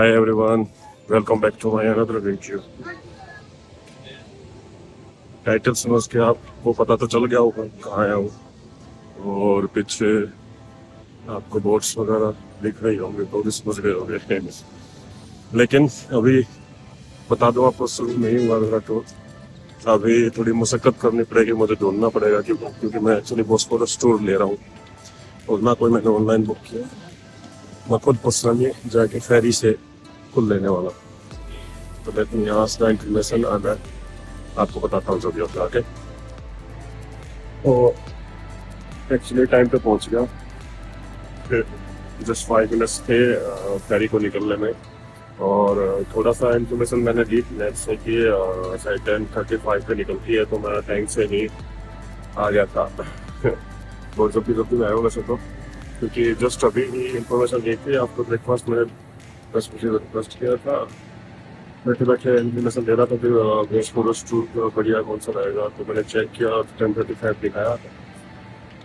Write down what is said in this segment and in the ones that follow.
Hi everyone, welcome back to my another video. Title समझ के आपको पता तो चल गया होगा कहाँ आया हूँ और पीछे आपको बोट्स वगैरह दिख रही होंगे तो भी समझ गए होंगे। लेकिन अभी बता दूँ आपको शुरू में ही हुआ मेरा टूर। अभी थोड़ी मशक्कत करनी पड़ेगी, मुझे ढूंढना पड़ेगा क्योंकि मैं एक्चुअली बॉस्फोरस टूर ले रहा हूँ और ना कोई मैंने ऑनलाइन बुक किया, मैं खुद पर्सनली जाके फेरी से खुद लेने वाला। तो लेकिन यहाँ से इंफॉर्मेशन आ गया, आपको बताता हूँ जो भी होता है। तो एक्चुअली टाइम पे पहुँच गया, फिर जस्ट 5 मिनट्स थे फेरी को निकलने में और थोड़ा सा इंफॉर्मेशन मैंने ली नेट से कि शायद 10:35 पे निकलती है, तो मैं टाइम से ही आ गया था। बहुत जल्दी मैं आया हूँ वैसे तो, क्योंकि जस्ट अभी ही इंफॉर्मेशन ली थी। आपको ब्रेकफास्ट मैंने 10 बजे रिक्वेस्ट किया था, बैठे बैठे इन्फॉर्मेशन दे रहा था फिर बॉस्फोरस टूर बढ़िया कौन सा रहेगा, तो मैंने चेक किया 10:35 दिखाया।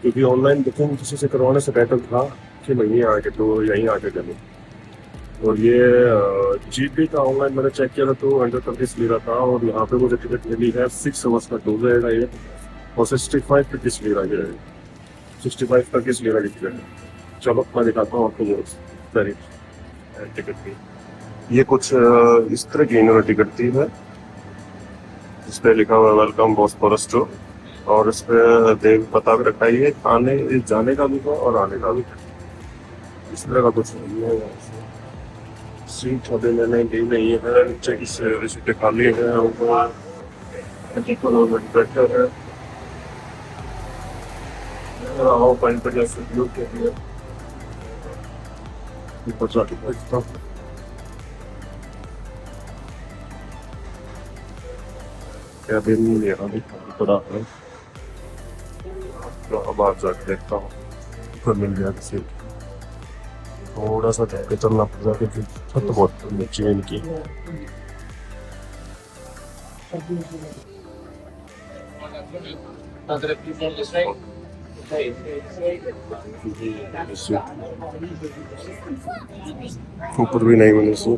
क्योंकि ऑनलाइन बुकिंग किसी से करवाने से बेटर था कि मैं यहीं आके तो यहीं आके करूँ। और ये जीपी का ऑनलाइन मैंने चेक किया था तो 130 ले रहा था और यहाँ पे मुझे टिकट मिली है 6 आवर्स का टूर रहेगा ये, और 65 पे किस ले रहा है, 65 का किस ले रहा है टिकट। चलो मैं दिखाता हूँ आपको फेरी टिकट की। ये कुछ इस तरह की इन्होंने टिकट दी है, इस पे लिखा हुआ वेलकम बॉस्फोरस टू, और इस पे देख पता भी रखा है आने जाने का भी है और आने का भी है। इस तरह का कुछ नहीं है। सीट अभी मैंने ली नहीं है, नीचे की सीटें खाली है, ऊपर बेटर है। क्या दिन नहीं ले रहा थोड़ा है, तो अब आप जाके देखता हूँ ऊपर मिल गया किसी। थोड़ा सा जाके चलना पड़ जाए क्योंकि छत बहुत नीचे है इनकी। ऊपर भी नहीं मैंने से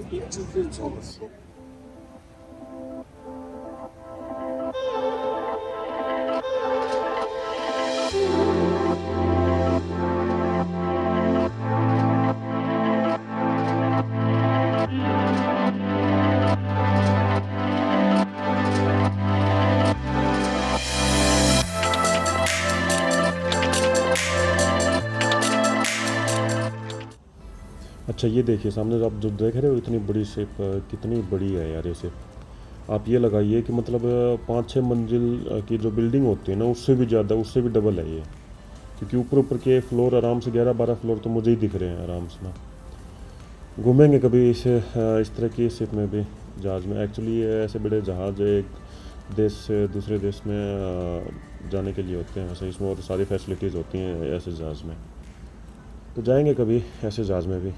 अच्छा ये देखिए सामने आप जो देख रहे हो इतनी बड़ी शिप, कितनी बड़ी है यार ये शिप। आप ये लगाइए कि मतलब 5-6 मंजिल की जो बिल्डिंग होती है ना उससे भी ज़्यादा, उससे भी डबल है ये। क्योंकि ऊपर के फ्लोर आराम से 11-12 फ्लोर तो मुझे ही दिख रहे हैं आराम से ना। घूमेंगे कभी इस तरह की शिप में भी, जहाज़ में। एक्चुअली ये ऐसे बड़े जहाज़ एक देश से दूसरे देश में जाने के लिए होते हैं वैसे, इसमें और सारी फैसिलिटीज़ होती हैं ऐसे जहाज़ में। तो जाएंगे कभी ऐसे जहाज़ में भी।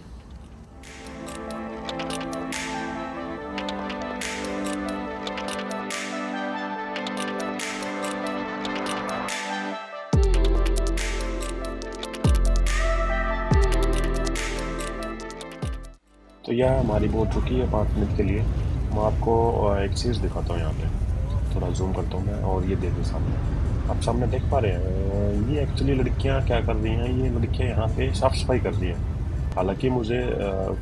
तो यह हमारी बोट रुकी है 5 मिनट के लिए। मैं आपको एक चीज़ दिखाता हूँ यहाँ पे, थोड़ा जूम करता हूँ मैं, और ये देखिए सामने, आप सामने देख पा रहे हैं। ये एक्चुअली लड़कियाँ क्या कर रही हैं, ये लड़कियाँ यहाँ पे साफ़ सफाई कर रही हैं। हालांकि मुझे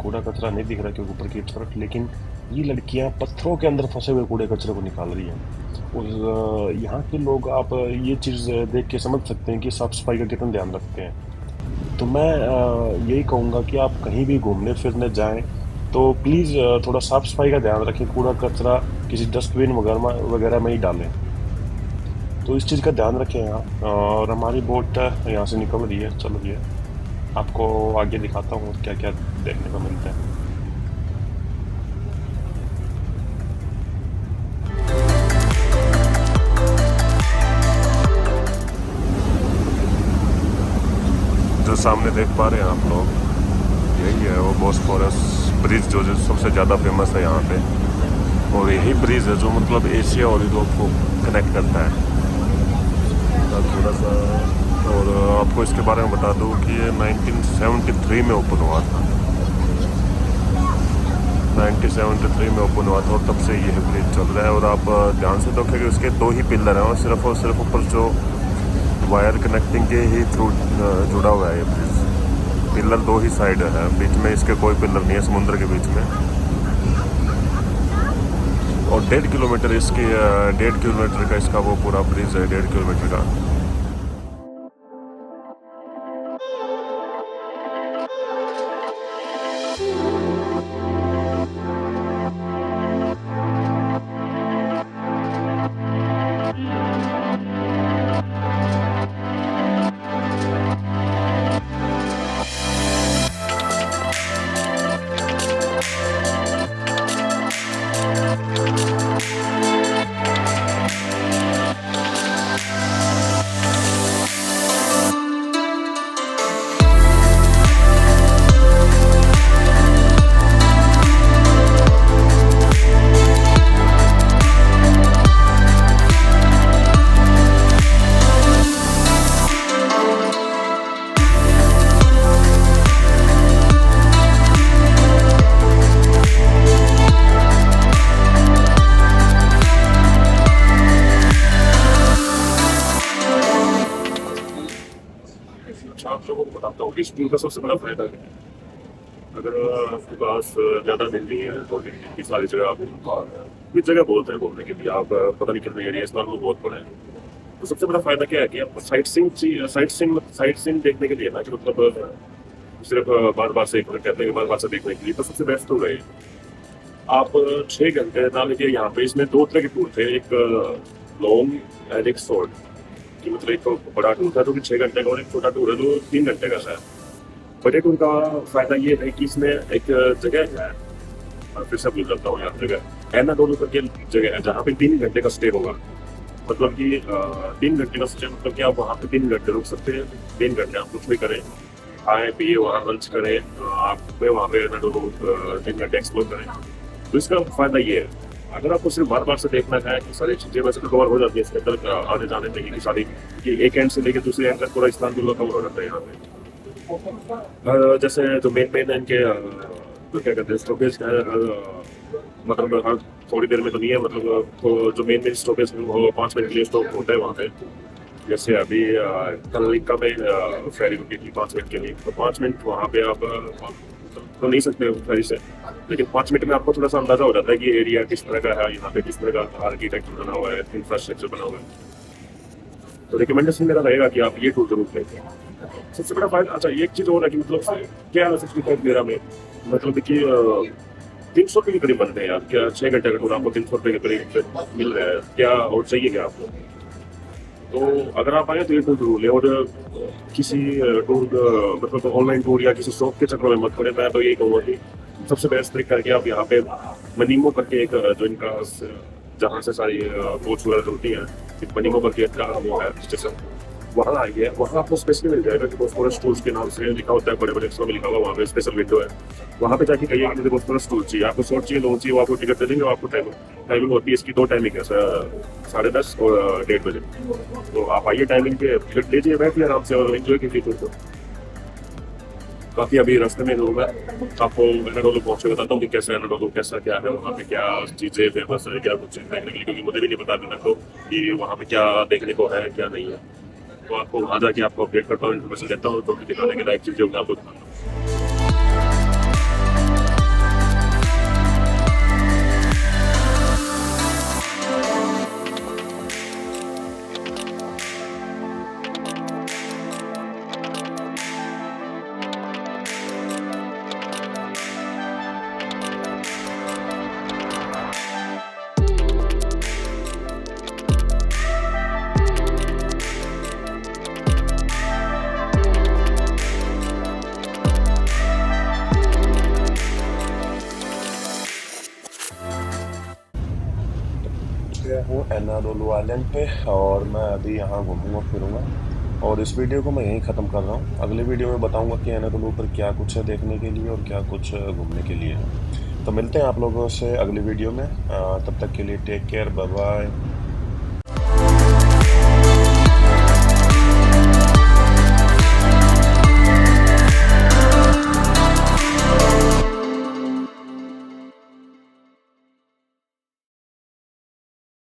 कूड़ा कचरा नहीं दिख रहा क्योंकि ऊपर की तरफ, लेकिन ये लड़कियाँ पत्थरों के अंदर फंसे हुए कूड़े कचरे को निकाल रही हैं। और यहाँ के लोग, आप ये चीज़ देख के समझ सकते हैं कि साफ़ सफाई का कितना ध्यान रखते हैं। तो मैं यही कहूँगा कि आप कहीं भी घूमने फिरने जाएं तो प्लीज़ थोड़ा साफ़ सफाई का ध्यान रखें, कूड़ा कचरा किसी डस्टबिन वगैरह में ही डालें। तो इस चीज़ का ध्यान रखें यहाँ। और हमारी बोट यहाँ से निकल रही है, चल रही है। आपको आगे दिखाता हूँ क्या क्या देखने को मिलता है। जो सामने देख पा रहे हैं आप लोग, यही है वो बॉस्फोरस ब्रिज जो सबसे ज़्यादा फेमस है यहाँ पे। और यही ब्रिज है जो मतलब एशिया और यूरोप को कनेक्ट करता है थोड़ा सा। और आपको इसके बारे में बता दूं कि ये 1973 में ओपन हुआ था। 1973 में ओपन हुआ था और तब से ये ब्रिज चल रहा है। और आप ध्यान से देखेंगे उसके 2 ही पिलर हैं और सिर्फ ऊपर जो वायर कनेक्टिंग के ही थ्रू जुड़ा हुआ है ये ब्रिज। पिलर 2 ही साइड है, बीच में इसके कोई पिलर नहीं है समुद्र के बीच में। और 1.5 किलोमीटर इसकी 1.5 किलोमीटर का इसका वो पूरा ब्रिज है, 1.5 किलोमीटर का। अच्छा, आप लोगों को बताता हूँ कि स्कूल का सबसे बड़ा फायदा है, अगर आपके पास ज़्यादा दिन नहीं है तो की सारी जगह आप कुछ जगह बोलते हैं घूमने के लिए, आप पता नहीं कितने एरिया इस्तांबुल बहुत बड़ा है। तो सबसे बड़ा फायदा क्या है कि आप साइट सीइंग देखने के लिए ना, कि मतलब सिर्फ बार बार से कहते हैं कि बार बार से देखने के लिए, तो सबसे बेस्ट हो गए आप 6 घंटे ना लीजिए यहाँ पे। इसमें 2 तरह के टूर थे, एक लॉन्ग एंड एक शॉर्ट। कि मतलब एक तो बड़ा टूर था जो कि 6 घंटे का, और एक छोटा टूर है जो 3 घंटे का है। बड़े टूर का फायदा ये है कि इसमें एक जगह है, फिर से भूल जाता हूँ यार, जगह एनाडोलू करके जगह है जहाँ पे 3 घंटे का स्टे होगा। मतलब कि 3 घंटे का स्टे, मतलब कि आप वहाँ पे 3 घंटे रुक सकते हैं। 3 घंटे आप कुछ भी करें, खाएं पिए, वहाँ लंच करें, आप वहाँ पे एनाडोलू 3 घंटे एक्सप्लोर करें। तो इसका फायदा ये है, अगर आपको सिर्फ बार बार से देखना है कि सारी चीजें वैसे तो कवर हो जाती है इसके अंदर, आने जाने तक की सारी, कि एक एंड से लेकर दूसरे एंड तक पूरा इस्तांबुल कवर हो जाता है यहाँ पे। जैसे जो मेन इनके तो क्या कहते हैं स्टॉपेज है, मतलब हर थोड़ी देर में तो नहीं है, मतलब तो जो मेन स्टॉपेज है वो 5 मिनट के लिए स्टॉप होता है वहाँ पे। जैसे अभी कल का में फेरी रुकी थी 5 मिनट के लिए, तो 5 मिनट वहाँ पे आप तो नहीं सकते फेरी से, लेकिन 5 मिनट में आपको थोड़ा सा अंदाजा हो जाता है कि एरिया किस तरह का है, यहाँ पे किस तरह का आर्किटेक्चर बना हुआ है, इंफ्रास्ट्रक्चर बना हुआ है। तो रिकमेंडेशन मेरा रहेगा कि आप ये टूर जरूर लें। सबसे बड़ा फायदा, अच्छा एक चीज और है कि मतलब क्या है 65 में, मतलब कि 300 रुपये के करीब बनते हैं यार। क्या 6 घंटे का टूर आपको 300 रुपये के करीब मिल रहा है, क्या और चाहिए क्या आपको? तो अगर आप आए तो ये टूर जरूर लें। और किसी टूर मतलब ऑनलाइन टूर या किसी शॉप के चक्कर में मत पड़े। मैं तो यही कहूँगा कि सबसे बेस्ट तरीका है कि आप यहाँ पे मनीमो करके एक जो इनका जहाँ से सारी बोट्स वगैरह होती हैं, मनीमो करके एक वो है स्टेशन, वहाँ आइए। वहाँ आपको स्पेशली मिल जाएगा कि बोस्फोरस टूल्स के नाम से लिखा होता है, बड़े बड़े अक्षरों में लिखा हुआ, वहाँ पे स्पेशल विंडो है। वहाँ पे जाके कहिए कि मुझे बोस्फोरस टूल चाहिए, आपको शॉर्ट चाहिए, लॉन्ग चाहिए, वो आपको टिकट दे देंगे। आपको टाइमिंग होती है इसकी, 2 टाइमिंग है, 10:30 और 1:30 बजे। तो आप आइए टाइमिंग पे, टिकट लीजिए, बैठिए आराम से और एंजॉय कीजिए टूर को। काफ़ी अभी रास्ते में हूँ मैं, आपको एनाडोलू पहुँच के बताता हूँ कि कैसे एनाडोलू कैसा क्या है, वहाँ पे क्या चीज़ें फेमस है, क्या कुछ देखने के लिए, क्योंकि मुझे भी नहीं पता अभी तक तो कि वहाँ पे क्या देखने को है क्या नहीं है। तो आपको वहाँ जाके आपको अपडेट करता हूँ, इन्फॉर्मेशन देता हूँ, तो दिखाने के लायक चीज़ें होंगी आपको। हूँ एनाडोलू आइलैंड पे, और मैं अभी यहाँ घूमूंगा फिरूंगा, और इस वीडियो को मैं यहीं ख़त्म कर रहा हूँ। अगले वीडियो में बताऊंगा कि एनाडोलू पर क्या कुछ है देखने के लिए और क्या कुछ घूमने के लिए है। तो मिलते हैं आप लोगों से अगली वीडियो में, तब तक के लिए टेक केयर, बाय बाय।